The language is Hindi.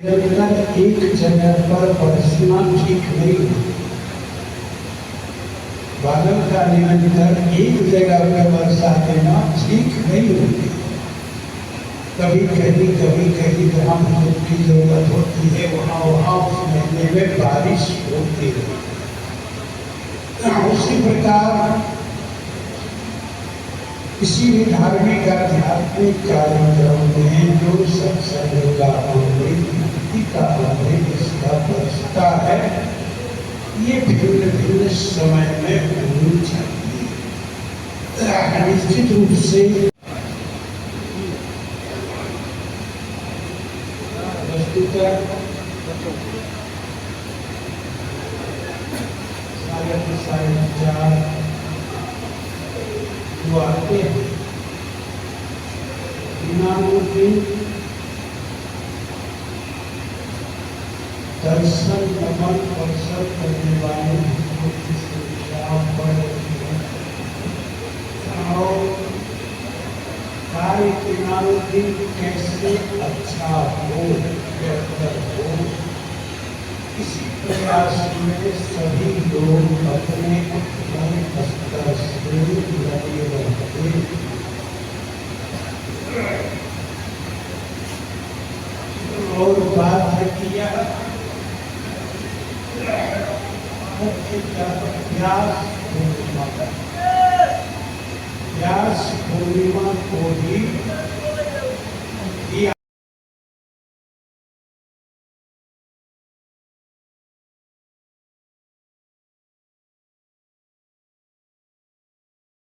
निरंतर एक जगह पर बरसना ठीक नहीं है। बादल का निरंतर एक जगह पर बरसा देना ठीक नहीं होती। कभी कहीं जहाँ धूप की जरूरत होती है वहाँ उस महीने में बारिश होती है। उसी प्रकार किसी भी धार्मिक आध्यात्मिक कार्यक्रम में जो सत्संग का अमृत भक्ति का अमृत इसका बरसता है, ये भिन्न भिन्न समय में होनी चाहिए। निश्चित रूप से वस्तुतः साढ़े 4 जो आते हैं इमामुद्दीन दर्शन नमन अवसर करने वाले की संख्या बढ़ रही है और कार्य इमामुद्दीन कैसे अच्छा हो, बेहतर हो, इसी प्रयास में सभी लोग अपने अपने स्तर से लगे रहते और बात है कि व्यास पूर्णिमा को भी